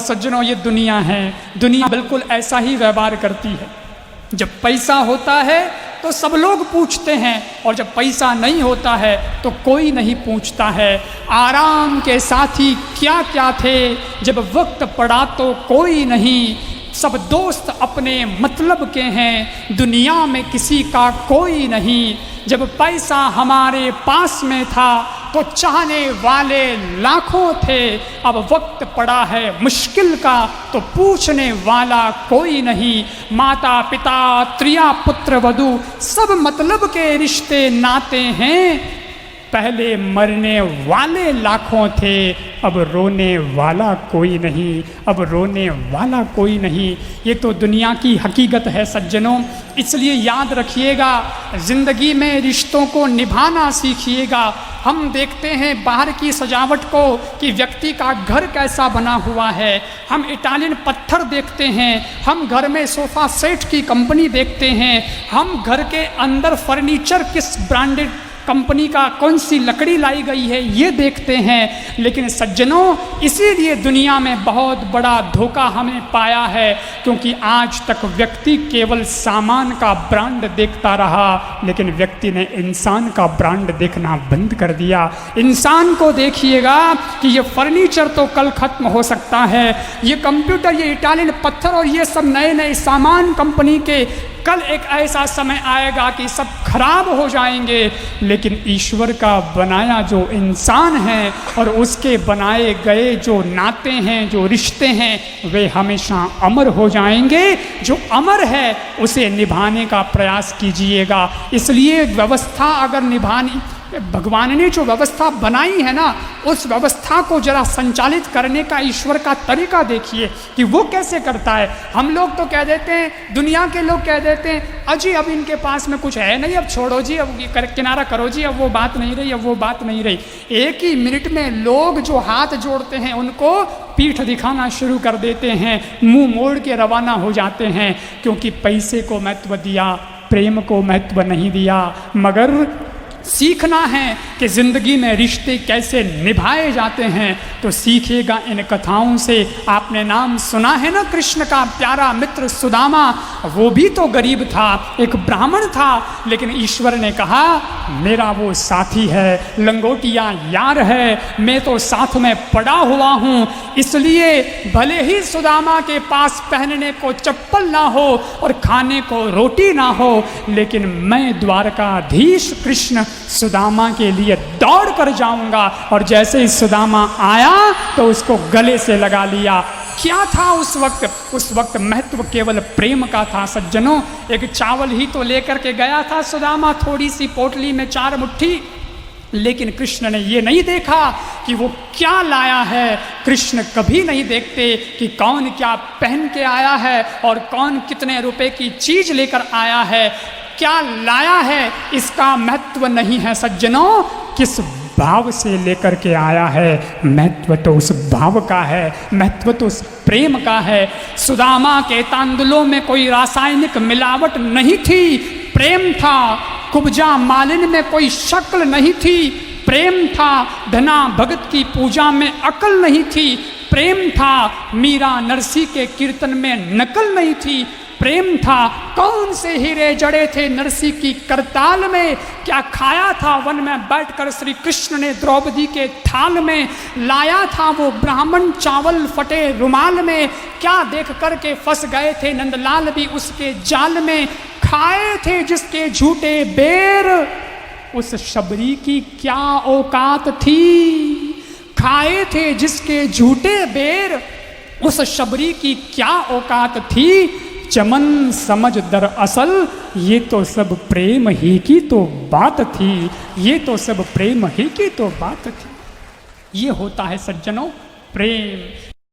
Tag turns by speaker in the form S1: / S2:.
S1: सज्जनों, ये दुनिया है, दुनिया बिल्कुल ऐसा ही व्यवहार करती है। जब पैसा होता है तो सब लोग पूछते हैं, और जब पैसा नहीं होता है तो कोई नहीं पूछता है। आराम के साथी क्या क्या थे, जब वक्त पड़ा तो कोई नहीं। सब दोस्त अपने मतलब के हैं, दुनिया में किसी का कोई नहीं। जब पैसा हमारे पास में था तो चाहने वाले लाखों थे, अब वक्त पड़ा है मुश्किल का तो पूछने वाला कोई नहीं। माता पिता त्रिया पुत्र वधू सब मतलब के रिश्ते नाते हैं, पहले मरने वाले लाखों थे, अब रोने वाला कोई नहीं, अब रोने वाला कोई नहीं। ये तो दुनिया की हकीकत है सज्जनों, इसलिए याद रखिएगा, ज़िंदगी में रिश्तों को निभाना सीखिएगा। हम देखते हैं बाहर की सजावट को कि व्यक्ति का घर कैसा बना हुआ है, हम इटालियन पत्थर देखते हैं, हम घर में सोफ़ा सेट की कंपनी देखते हैं, हम घर के अंदर फर्नीचर किस ब्रांडेड कंपनी का कौन सी लकड़ी लाई गई है ये देखते हैं। लेकिन सज्जनों, इसीलिए दुनिया में बहुत बड़ा धोखा हमें पाया है, क्योंकि आज तक व्यक्ति केवल सामान का ब्रांड देखता रहा, लेकिन व्यक्ति ने इंसान का ब्रांड देखना बंद कर दिया। इंसान को देखिएगा कि ये फर्नीचर तो कल खत्म हो सकता है, ये कंप्यूटर, ये इटालियन पत्थर और ये सब नए नए सामान कंपनी के कल एक ऐसा समय आएगा कि सब खराब हो जाएंगे। लेकिन ईश्वर का बनाया जो इंसान है और उसके बनाए गए जो नाते हैं, जो रिश्ते हैं, वे हमेशा अमर हो जाएंगे। जो अमर है उसे निभाने का प्रयास कीजिएगा। इसलिए व्यवस्था अगर निभानी, भगवान ने जो व्यवस्था बनाई है ना, उस व्यवस्था को जरा संचालित करने का ईश्वर का तरीका देखिए कि वो कैसे करता है। हम लोग तो कह देते हैं, दुनिया के लोग कह देते हैं, अजी अब इनके पास में कुछ है नहीं, अब छोड़ो जी, अब किनारा करो जी, अब वो बात नहीं रही, अब वो बात नहीं रही। एक ही मिनट में लोग जो हाथ जोड़ते हैं उनको पीठ दिखाना शुरू कर देते हैं, मुंह मोड़ के रवाना हो जाते हैं, क्योंकि पैसे को महत्व दिया, प्रेम को महत्व नहीं दिया। मगर सीखना है कि ज़िंदगी में रिश्ते कैसे निभाए जाते हैं, तो सीखिएगा इन कथाओं से। आपने नाम सुना है ना कृष्ण का प्यारा मित्र सुदामा, वो भी तो गरीब था, एक ब्राह्मण था, लेकिन ईश्वर ने कहा मेरा वो साथी है, लंगोटिया यार है, मैं तो साथ में पड़ा हुआ हूँ। इसलिए भले ही सुदामा के पास पहनने को चप्पल ना हो और खाने को रोटी ना हो, लेकिन मैं द्वारकाधीश कृष्ण सुदामा के लिए दौड़ कर जाऊंगा। और जैसे ही सुदामा आया तो उसको गले से लगा लिया। क्या था उस वक्त? उस वक्त महत्व केवल प्रेम का था सज्जनों। एक चावल ही तो लेकर के गया था सुदामा, थोड़ी सी पोटली में 4 मुट्ठी, लेकिन कृष्ण ने ये नहीं देखा कि वो क्या लाया है। कृष्ण कभी नहीं देखते कि कौन क्या पहन के आया है और कौन कितने रुपए की चीज लेकर आया है, क्या लाया है इसका महत्व नहीं है सज्जनों, किस भाव से लेकर के आया है, महत्व तो उस भाव का है, महत्व तो उस प्रेम का है। सुदामा के तांदुलों में कोई रासायनिक मिलावट नहीं थी, प्रेम था। कुब्जा मालिन में कोई शक्ल नहीं थी, प्रेम था। धना भगत की पूजा में अकल नहीं थी, प्रेम था। मीरा नरसी के कीर्तन में नकल नहीं थी, प्रेम था। कौन से हीरे जड़े थे नरसी की करताल में, क्या खाया था वन में बैठकर श्री कृष्ण ने द्रौपदी के थाल में, लाया था वो ब्राह्मण चावल फटे रुमाल में, क्या देख करके फंस गए थे नंदलाल भी उसके जाल में, खाए थे जिसके झूठे बेर, उस शबरी की क्या औकात थी, खाए थे जिसके झूठे बेर, उस शबरी की क्या औकात थी। चमन समझ दरअसल ये तो सब प्रेम ही की तो बात थी, ये तो सब प्रेम ही की तो बात थी। ये होता है सज्जनों प्रेम।